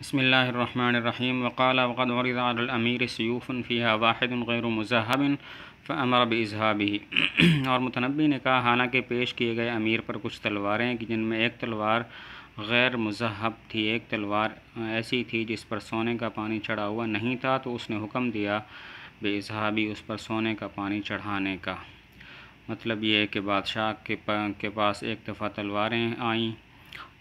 بسم اللہ الرحمن الرحیم وقال وقد عرض على الامیر سیوف فیہا واحد غیر مذہب فامر باذہابہ اور متنبی نے کہا حالانکہ پیش کیے گئے امیر پر کچھ تلواریں جن میں ایک تلوار غیر مذہب تھی، ایک تلوار ایسی تھی جس پر سونے کا پانی چڑھا ہوا نہیں تھا، تو اس نے حکم دیا باذہابہ اس پر سونے کا پانی چڑھانے کا۔ مطلب یہ ہے کہ بادشاہ کے پاس ایک دفعہ تلواریں آئیں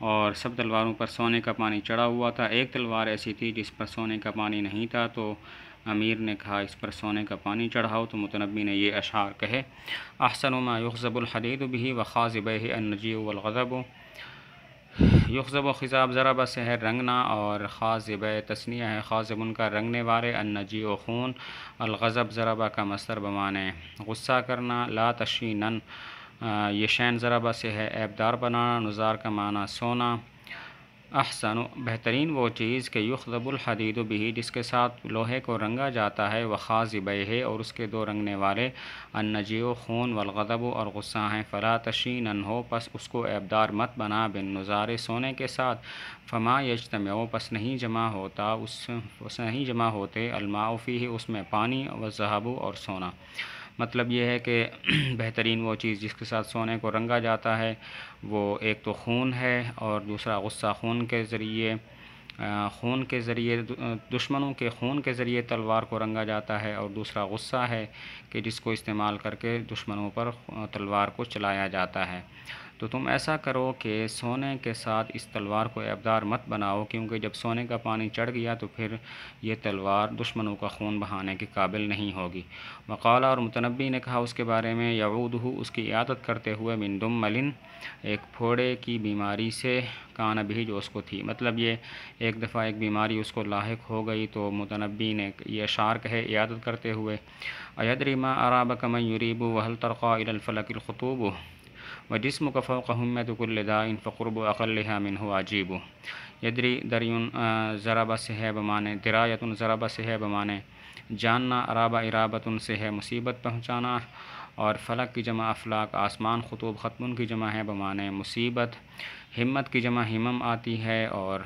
اور سب تلواروں پر سونے کا پانی چڑھا ہوا تھا، ایک تلوار ایسی تھی جس پر سونے کا پانی نہیں تھا، تو امیر نے کہا اس پر سونے کا پانی چڑھاؤ۔ تو متنبی نے یہ اشعار کہے: احسن ما یخضب الحدید به وخاضبہ النجیع والغضب۔ یخضب و خضاب ضرب سے ہے رنگنا، اور خاضبہ تثنیہ ہے خاضب ان کا رنگنے والے، النجیع و خون، الغضب ضربہ کا مصدر بمانے غصہ کرنا، لا تشینن یہ شین ضربہ سے ہے عیبدار بنانا، نزار کا معنی سونا۔ احسن بہترین وہ چیز کہ یخضب الحدید به جس کے ساتھ لوہے کو رنگا جاتا ہے، وخاضبہ اور اس کے دو رنگنے والے، النجیع خون، والغضب اور غصہ ہیں، فلا تشینن ہو پس اس کو عیبدار مت بنا، بالنزار سونے کے ساتھ، فما یجتمع پس نہیں جمع ہوتے الماء فیہ اس میں پانی، والذہب اور سونا۔ مطلب یہ ہے کہ بہترین وہ چیز جس کے ساتھ سونے کو رنگا جاتا ہے وہ ایک تو خون ہے، اور دوسرا غصہ، خون کے ذریعے دشمنوں کے خون کے ذریعے تلوار کو رنگا جاتا ہے، اور دوسرا غصہ ہے کہ جس کو استعمال کر کے دشمنوں پر تلوار کو چلایا جاتا ہے۔ تو تم ایسا کرو کہ سونے کے ساتھ اس تلوار کو عیبدار مت بناؤ، کیونکہ جب سونے کا پانی چڑھ گیا تو پھر یہ تلوار دشمنوں کا خون بہانے کے قابل نہیں ہوگی۔ وقال اور متنبی نے کہا اس کے بارے میں، یعودہ اس کی عیادت کرتے ہوئے، من دمل ایک پھوڑے کی بیماری سے، کان بھی جو اس کو تھی۔ مطلب یہ ایک دفعہ ایک بیماری اس کو لاحق ہو گئی، تو متنبی نے یہ اشعار کہے عیادت کرتے ہوئے: ایدری ما ارابک من یریب وهل ترقى الى الفلک الخطوب وجسمک فوق ہمت کل داء فقرب اقلها منه عجیب۔ یدری دریون ضربہ سے ہے بمانے درایتن، ضربہ سے ہے بمانے جاننا، ارابہ ارابتن سے ہے مصیبت پہنچانا، اور فلک کی جمع افلاک آسمان، خطوب ختمن کی جمع ہے بمانے مصیبت، ہمت کی جمع ہمم آتی ہے، اور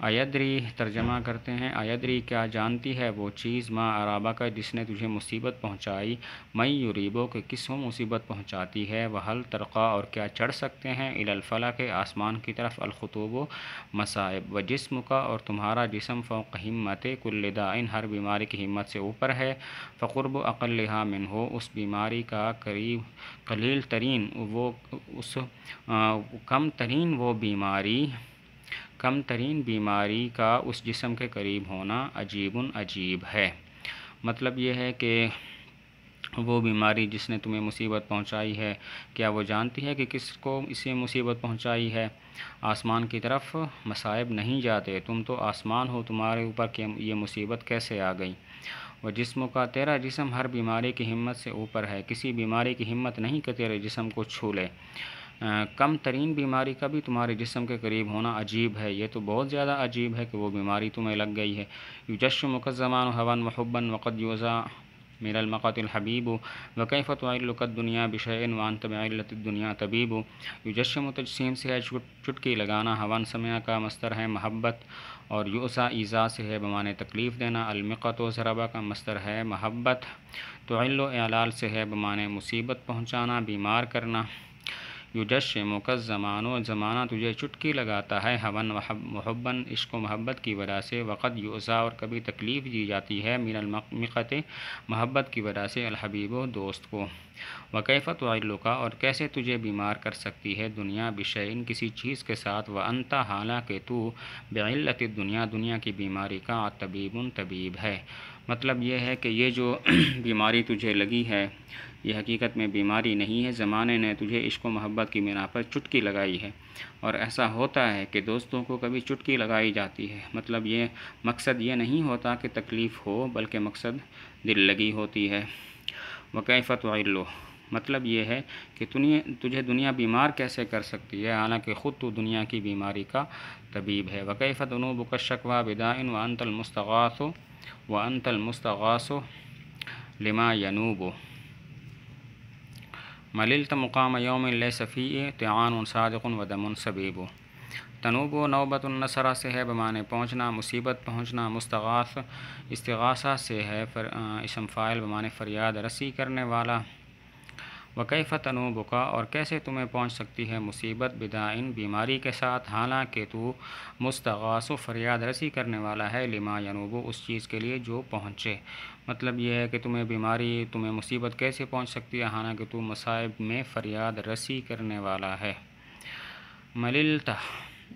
ایدری ترجمہ کرتے ہیں ایدری کیا جانتی ہے وہ چیز، ما ارابہ کا جس نے تجھے مصیبت پہنچائی، من یریبو کہ کس کو مصیبت پہنچاتی ہے، وہل ترقا اور کیا چڑھ سکتے ہیں، الی الفلک آسمان کی طرف، الخطوب مصائب، و جسم کا اور تمہارا جسم، فوق ہمت کل داء ہر بیماری کی ہمت سے اوپر ہے، فقرب اقلھا منہ اس بیماری کا قلیل ترین وہ اس کم ترین بیماری کا اس جسم کے قریب ہونا، عجیب ہے۔ مطلب یہ ہے کہ وہ بیماری جس نے تمہیں مصیبت پہنچائی ہے، کیا وہ جانتی ہے کہ کس کو اسے مصیبت پہنچائی ہے؟ آسمان کی طرف مصائب نہیں جاتے، تم تو آسمان ہو، تمہارے اوپر کہ یہ مصیبت کیسے آ گئی؟ وہ جسم کا تیرا جسم ہر بیماری کی ہمت سے اوپر ہے، کسی بیماری کی ہمت نہیں کہ تیرے جسم کو چھو لے۔ کم ترین بیماری کا بھی تمہارے جسم کے قریب ہونا عجیب ہے، یہ تو بہت زیادہ عجیب ہے کہ وہ بیماری تمہیں لگ گئی ہے۔ یجشمک الزمان هوا وحبا وقد یؤذى من المقت الحبیب وکیف تعلق الدنیا بشیء وانت بعلت الدنیا طبیب۔ یجشم تجسیم سے ہے چٹکی لگانا، ہون سمع کا مصدر ہے محبت، اور یؤذى ایذا سے ہے بمانے تکلیف دینا، المقت ضربہ کا مصدر ہے محبت، تعل اعلال سے ہے بمانے مصیبت پہنچانا، بیمار کرنا۔ یجشمک الزمان زمانہ تجھے چٹکی لگاتا ہے، ہون محبن عشق و محبت کی وجہ سے، وقد یؤذى اور کبھی تکلیف دی جاتی ہے، من المقت محبت کی وجہ سے، الحبیب دوست کو۔ وکیف تعلق اور کیسے تجھے بیمار کر سکتی ہے دنیا، بشیء کسی چیز کے ساتھ، وانت حالانکہ تو بعلت الدنیا دنیا کی بیماری کا طبیب ہے۔ مطلب یہ ہے کہ یہ جو بیماری تجھے لگی ہے یہ حقیقت میں بیماری نہیں ہے، زمانے نے تجھے عشق و محبت کی بنا پر چٹکی لگائی ہے، اور ایسا ہوتا ہے کہ دوستوں کو کبھی چٹکی لگائی جاتی ہے۔ مطلب یہ مقصد یہ نہیں ہوتا کہ تکلیف ہو، بلکہ مقصد دل لگی ہوتی ہے۔ وکیف تعلو مطلب یہ ہے کہ تجھے دنیا بیمار کیسے کر سکتی ہے، حالانکہ خود تو دنیا کی بیماری کا طبیب ہے۔ وکیف تنوبک الشکویٰ بداء وانت المستغاث لما ینوب۔ مللت مقام یوم لیس فیہ طعان صادق ودم سبیب۔ تنوب نوبت النصرہ سے ہے بمعنی پہنچنا، مصیبت پہنچنا، مستغاث استغاثہ سے ہے اسم فاعل بمعنی فریاد رسی کرنے والا۔ وکیف تنوبک اور کیسے تمہیں پہنچ سکتی ہے مصیبت بدائن بیماری کے ساتھ، حالانکہ تو مستغاث فریاد رسی کرنے والا ہے، لما ینوب اس چیز کے لیے جو پہنچے۔ مطلب یہ ہے کہ تمہیں مصیبت کیسے پہنچ سکتی ہے حالانکہ تو مصائب میں فریاد رسی کرنے والا ہے۔ مللت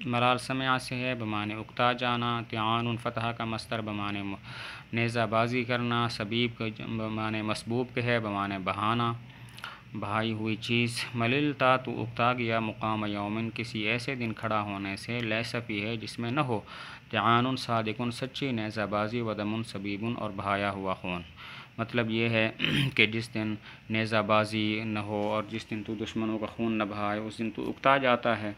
ملال سمع سے ہے بمعنی اکتا جانا، طعان فتح کا مصدر بمعنی نیزہ بازی کرنا، سبیب کا بمعنی مسبوب کے ہے بمعنی بہانا، بہائی ہوئی چیز۔ مللتا تو اکتا گیا، مقام یومن کسی ایسے دن کھڑا ہونے سے، لیس فی ہے جس میں نہ ہو، طعان صادق سچی نیزہ بازی، ودم سبیب اور بہایا ہوا خون۔ مطلب یہ ہے کہ جس دن نیزہ بازی نہ ہو اور جس دن تو دشمنوں کا خون نہ بہائے اس دن تو اکتا جاتا ہے۔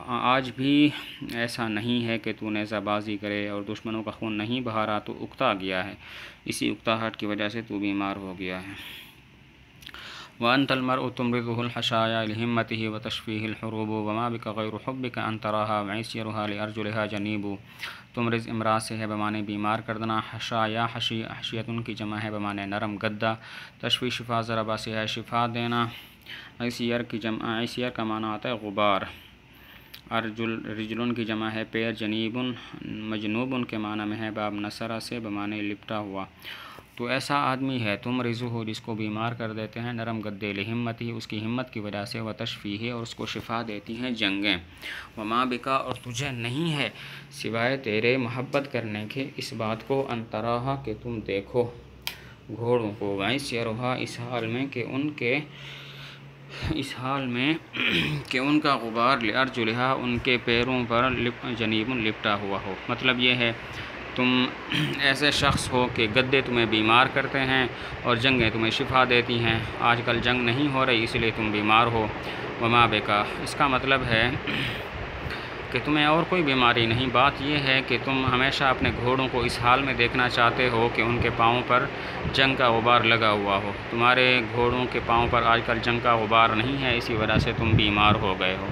آج بھی ایسا نہیں ہے کہ تو نیزہ بازی کرے اور دشمنوں کا خون نہیں بہا رہا، تو اکتا گیا ہے، اسی اکتاہٹ کی وجہ سے تو بیمار ہو گیا ہے۔ وأنت المرء تمرضه الحشايا لهمته وتشفيه الحروب وما بك غير حبك أن تراها وعسيرها لأرجلها جنيب۔ تمرض امراض سے ہے بمعنی بیمار کردنا، حشایا حشیتن کی جمع ہے بمعنی نرم گدا، تشفی شفا ضربہ سے ہے شفا دینا، عسیر کی جمع عسیر کا معنی آتا ہے غبار، رجلن کی جمع ہے پیر، جنیبن مجنوبن کے معنی میں ہے باب نصرہ سے بمعنی لپٹا ہوا۔ تو ایسا آدمی ہے تم رزو ہو جس کو بیمار کر دیتے ہیں، نرم گدے لہمت ہی اس کی ہمت کی وجہ سے، و تشفی ہے اور اس کو شفا دیتی ہیں جنگیں، وما بکا اور تجھے نہیں ہے سوائے تیرے محبت کرنے کے اس بات کو، انتراہا کہ تم دیکھو گھوڑوں کو، وعسیرہا اس حال میں کہ ان کا غبار، لارجلہا ان کے پیروں پر، جنیب لپٹا ہوا ہو۔ مطلب یہ ہے تم ایسے شخص ہو کہ گدے تمہیں بیمار کرتے ہیں اور جنگیں تمہیں شفا دیتی ہیں۔ آج کل جنگ نہیں ہو رہی اس لیے تم بیمار ہو۔ وما بکا اس کا مطلب ہے کہ تمہیں اور کوئی بیماری نہیں، بات یہ ہے کہ تم ہمیشہ اپنے گھوڑوں کو اس حال میں دیکھنا چاہتے ہو کہ ان کے پاؤں پر جنگ کا غبار لگا ہوا ہو۔ تمہارے گھوڑوں کے پاؤں پر آج کل جنگ کا غبار نہیں ہے، اسی وجہ سے تم بیمار ہو گئے ہو۔